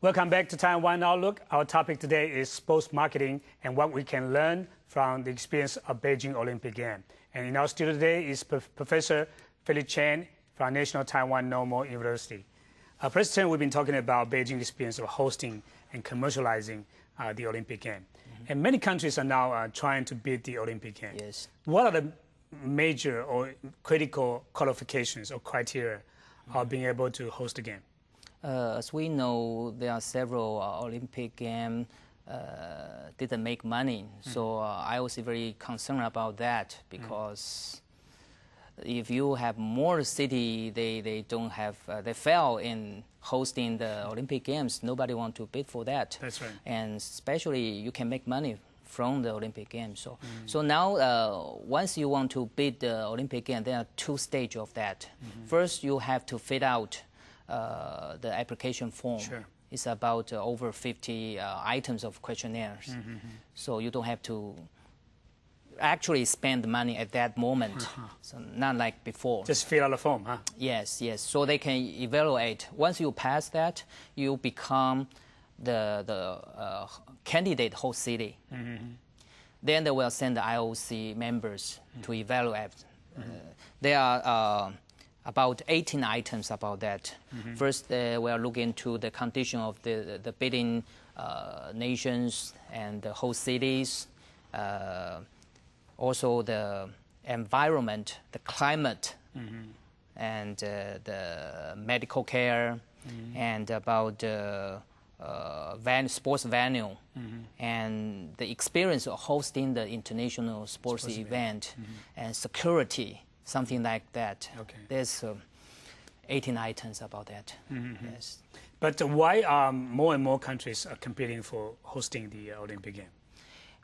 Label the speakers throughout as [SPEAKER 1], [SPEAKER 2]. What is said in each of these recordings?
[SPEAKER 1] Welcome back to Taiwan Outlook. Our topic today is sports marketing and what we can learn from the experience of Beijing Olympic Games. And in our studio today is Professor Cheng from National Taiwan Normal University. Professor Cheng, we've been talking about Beijing experience of hosting and commercializing the Olympic Games. And many countries are now trying to beat the Olympic Games.
[SPEAKER 2] Yes.
[SPEAKER 1] What are the major or critical qualifications or criteria of being able to host the game?
[SPEAKER 2] As we know, there are several Olympic Games didn't make money. So I was very concerned about that because if you have more city, they don't have, they fail in hosting the Olympic Games. Nobody want to bid for that.
[SPEAKER 1] That's right.
[SPEAKER 2] And especially you can make money from the Olympic Games. So now once you want to bid the Olympic Games, there are two stages of that. First, you have to fill out the application form.
[SPEAKER 1] Sure.
[SPEAKER 2] It's about over 50 items of questionnaires. So you don't have to actually spend money at that moment. So not like before.
[SPEAKER 1] Just fill out the form, huh?
[SPEAKER 2] Yes, yes. So they can evaluate. Once you pass that, you become the candidate host city. Then they will send the IOC members to evaluate. There are about 18 items about that. First, we are looking into the condition of the bidding nations and the host cities. Also the environment, the climate, and the medical care, and about the sports venue, and the experience of hosting the international sports event, and security, something like that.
[SPEAKER 1] Okay.
[SPEAKER 2] There's 18 items about that. Yes.
[SPEAKER 1] But why are more and more countries competing for hosting the Olympic Games?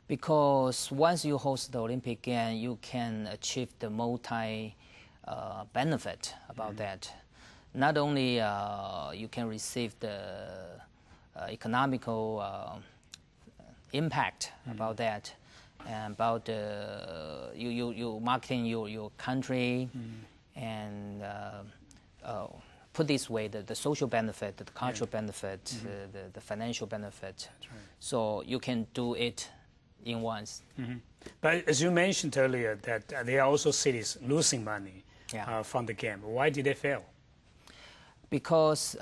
[SPEAKER 2] Because once you host the Olympic Games, you can achieve the benefit about that. Not only you can receive the economical impact about that, and about you marketing your country, and put this way, the social benefit, the cultural benefit, the financial benefit.
[SPEAKER 1] That's right.
[SPEAKER 2] So you can do it in once.
[SPEAKER 1] But as you mentioned earlier, that there are also cities losing money
[SPEAKER 2] Yeah.
[SPEAKER 1] from the game. Why did they fail?
[SPEAKER 2] Because,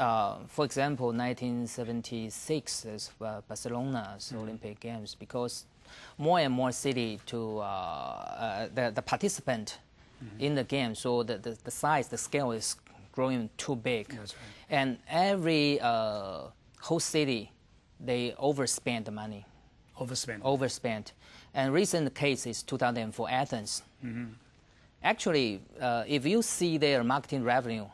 [SPEAKER 2] for example, 1976 is Barcelona's Olympic Games, because more and more cities to the participant in the game, so the size, the scale is growing too big.
[SPEAKER 1] That's right.
[SPEAKER 2] And every host city, they overspend the money. Overspent. And recent case is 2004 Athens. Actually, if you see their marketing revenue,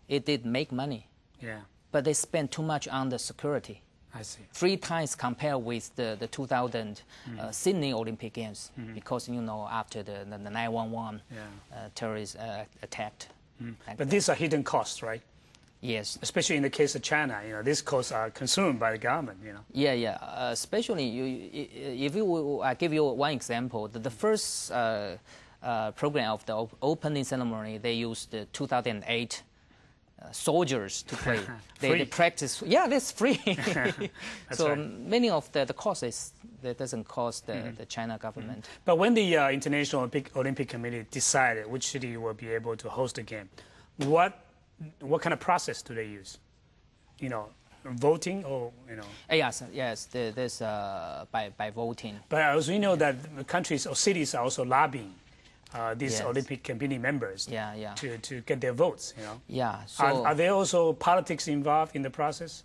[SPEAKER 2] it did make money.
[SPEAKER 1] Yeah.
[SPEAKER 2] But they spent too much on the security.
[SPEAKER 1] I see.
[SPEAKER 2] 3 times compared with the 2000 Sydney Olympic Games, because, you know, after the 9/11 terrorist attack.
[SPEAKER 1] But these are hidden costs, right?
[SPEAKER 2] Yes.
[SPEAKER 1] Especially in the case of China, you know, these costs are consumed by the government, you know.
[SPEAKER 2] Yeah. Especially, I give you one example. The first program of the opening ceremony, they used the 2008 soldiers to play. They practice. Yeah, that's free. So
[SPEAKER 1] right.
[SPEAKER 2] many of the costs that doesn't cost the China government.
[SPEAKER 1] But when the International Olympic Committee decided which city will be able to host the game, what kind of process do they use? You know, voting or, you know?
[SPEAKER 2] Yes. There's by voting.
[SPEAKER 1] But as we know that countries or cities are also lobbying these Olympic committee members to get their votes, you know?
[SPEAKER 2] Yeah. So
[SPEAKER 1] Are there also politics involved in the process?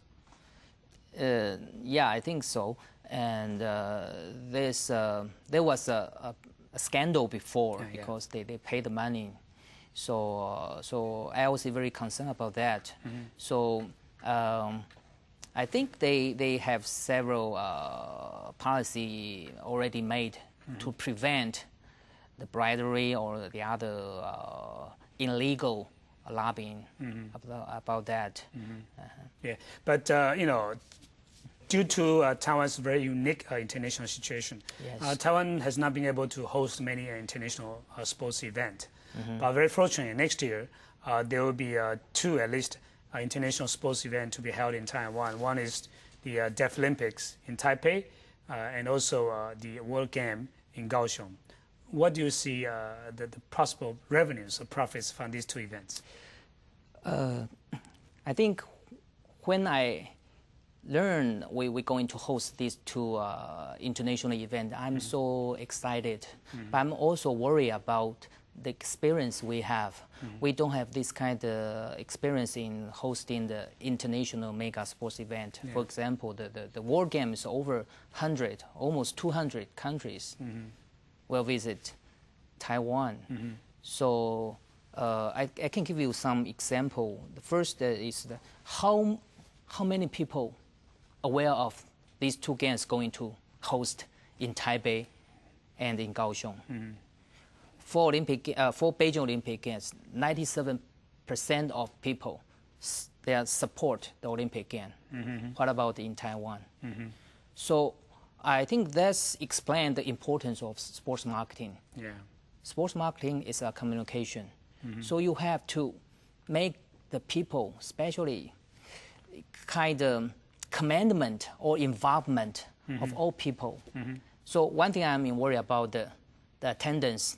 [SPEAKER 2] Yeah, I think so. And there was a scandal before because they paid the money. So I was very concerned about that. So I think they have several policy already made to prevent the bribery or the other illegal lobbying about that.
[SPEAKER 1] Yeah, but you know, due to Taiwan's very unique international situation, Taiwan has not been able to host many international sports events. But very fortunately, next year there will be 2 at least international sports events to be held in Taiwan. One is the Deaf Olympics in Taipei, and also the World Game in Kaohsiung. What do you see the possible revenues or profits from these two events?
[SPEAKER 2] I think when I learned we're going to host these two international events, I'm so excited. But I'm also worried about the experience we have. We don't have this kind of experience in hosting the international mega sports event. For example, the World Games, over 100, almost 200 countries will visit Taiwan. So I can give you some example. The first is how many people aware of these two games going to host in Taipei and in Kaohsiung. For Beijing Olympic Games, 97% of people they support the Olympic game. What about in Taiwan? So I think that's explains the importance of sports marketing. Sports marketing is a communication. So you have to make the people, especially kind of commandment or involvement of all people. So one thing I'm worried about the attendance.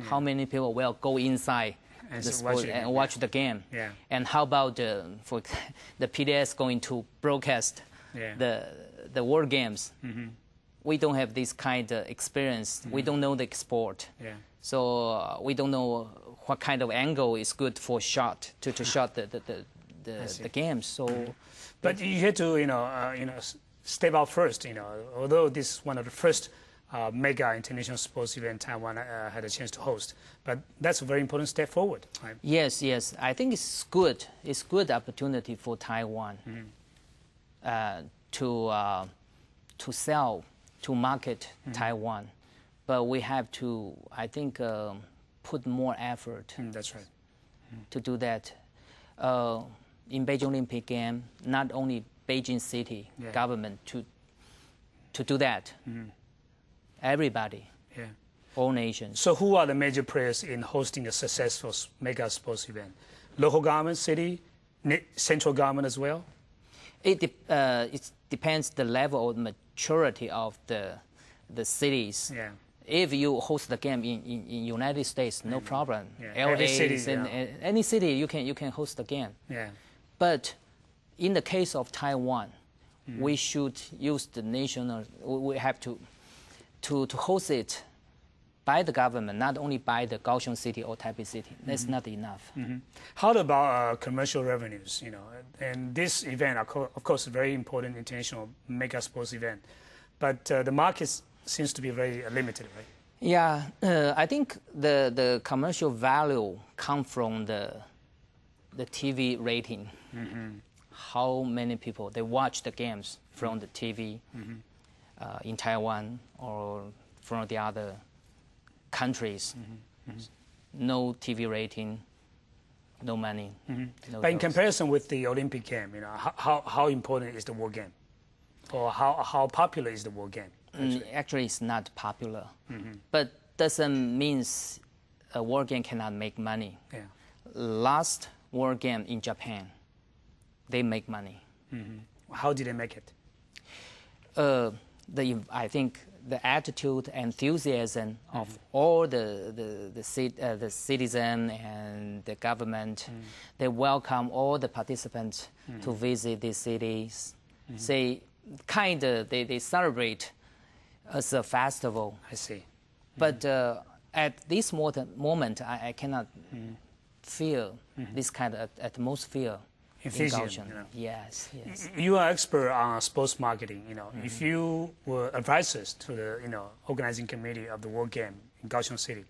[SPEAKER 2] How many people will go inside the sport and watch the game? And how about for the PDS going to broadcast the World Games? We don't have this kind of experience. We don't know the sport. So we don't know what kind of angle is good for shot to shot the games. So,
[SPEAKER 1] but you had to step out first. Although this is one of the first mega international sports event Taiwan had a chance to host, but that's a very important step forward. Right?
[SPEAKER 2] Yes. I think it's good. It's good opportunity for Taiwan to sell, to market Taiwan, but we have to, I think, put more effort.
[SPEAKER 1] That's right.
[SPEAKER 2] To do that. In Beijing Olympic Game, not only Beijing city government to do that. Everybody, all nations.
[SPEAKER 1] So who are the major players in hosting a successful mega sports event? Local government, city, central government as well?
[SPEAKER 2] It depends the level of maturity of the cities. If you host the game in United States, no problem. LA, any city you can host the game. But in the case of Taiwan, we should use the national. We have to host it by the government, not only by the Kaohsiung city or Taipei city. That's not enough.
[SPEAKER 1] How about commercial revenues? And this event, of course, a very important international mega sports event, but the market seems to be very limited, right?
[SPEAKER 2] Yeah, I think the commercial value comes from the TV rating. How many people they watch the games from the TV. In Taiwan or from the other countries. No TV rating, no money. No
[SPEAKER 1] but in comparison with the Olympic game, how important is the World Game? Or how popular is the World Game?
[SPEAKER 2] Actually, it's not popular. But doesn't mean a World Game cannot make money. Last World Game in Japan, they make money.
[SPEAKER 1] How did they make it?
[SPEAKER 2] I think the attitude, enthusiasm of all the citizen and the government, they welcome all the participants to visit these cities. They celebrate as a festival.
[SPEAKER 1] I see.
[SPEAKER 2] But at this moment, I cannot feel this kind of atmosphere.
[SPEAKER 1] Enthusiasm.
[SPEAKER 2] Yes.
[SPEAKER 1] You are expert on sports marketing. If you were advisors to the organizing committee of the World Game in Kaohsiung City,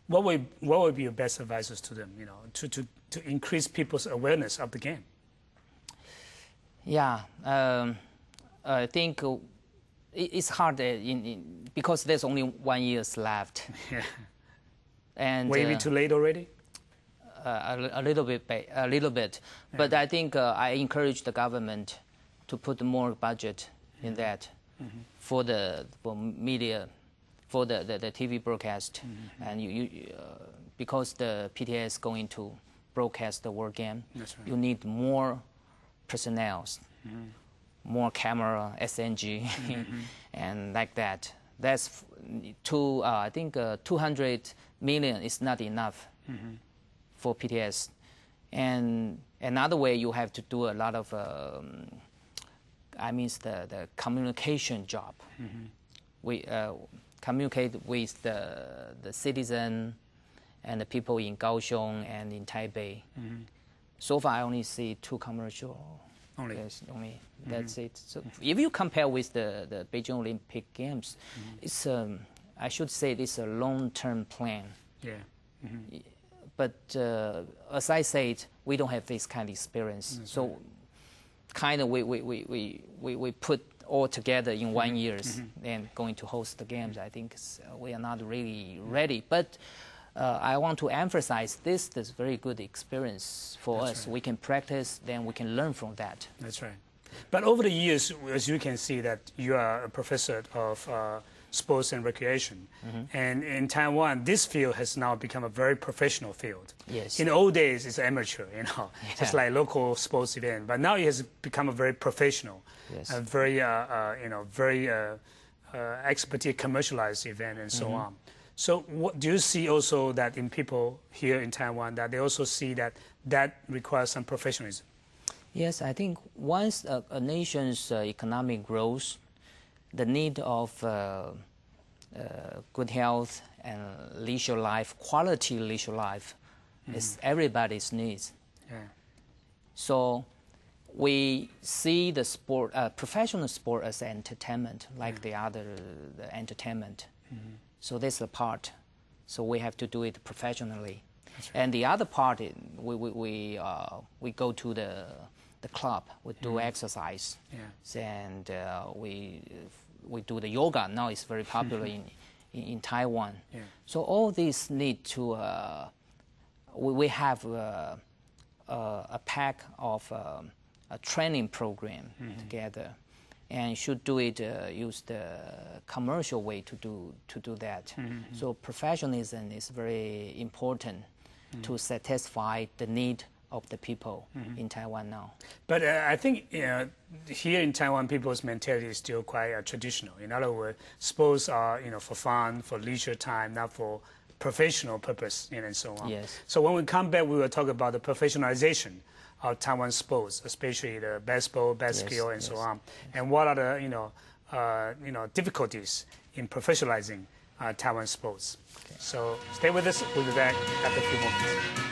[SPEAKER 1] what would be your best advices to them? To increase people's awareness of the game.
[SPEAKER 2] Yeah, I think it's hard because there's only 1 year left. And
[SPEAKER 1] maybe too late already.
[SPEAKER 2] A little bit. But I think I encourage the government to put more budget in that for media, for the TV broadcast, and because the PTA is going to broadcast the World Game.
[SPEAKER 1] That's right.
[SPEAKER 2] You need more personnel, more camera, SNG, and like that. That's I think 200 million is not enough for PTS. And another way, you have to do a lot of, the communication job. We communicate with the citizen and the people in Kaohsiung and in Taipei. So far, I only see 2 commercials.
[SPEAKER 1] Only?
[SPEAKER 2] Yes, only. That's it. So if you compare with the Beijing Olympic Games, it's I should say it's a long-term plan.
[SPEAKER 1] Yeah.
[SPEAKER 2] But as I said, we don't have this kind of experience. So kind of we put all together in 1 year and going to host the games. I think we are not really ready. But I want to emphasize this is very good experience for us. Right. We can practice, then we can learn from that.
[SPEAKER 1] That's right. But over the years, as you can see that you are a professor of sports and recreation. And in Taiwan, this field has now become a very professional field.
[SPEAKER 2] Yes.
[SPEAKER 1] In the old days, it's amateur, just like local sports event. But now it has become a very professional, very, very expertise commercialized event and so on. So what, do you see also that in people here in Taiwan that they also see that requires some professionalism?
[SPEAKER 2] Yes, I think once a nation's economic growth, the need of good health and leisure life, quality leisure life, is everybody's needs.
[SPEAKER 1] Yeah.
[SPEAKER 2] So we see the sport, professional sport as entertainment, like the other entertainment. So that's the part. So we have to do it professionally. Right. And the other part, we go to the club, we do exercise, and we do the yoga. Now it's very popular in Taiwan. Yeah. So all these need to, we have a pack of a training program together, and should do it, use the commercial way to do that. So professionalism is very important to satisfy the need of the people in Taiwan now. But
[SPEAKER 1] I think here in Taiwan, people's mentality is still quite traditional. In other words, sports are for fun, for leisure time, not for professional purpose, and so on.
[SPEAKER 2] Yes.
[SPEAKER 1] So when we come back, we will talk about the professionalization of Taiwan sports, especially the baseball, basketball, and so on. And what are the difficulties in professionalizing Taiwan sports? Okay. So stay with us. We'll be back after a few moments.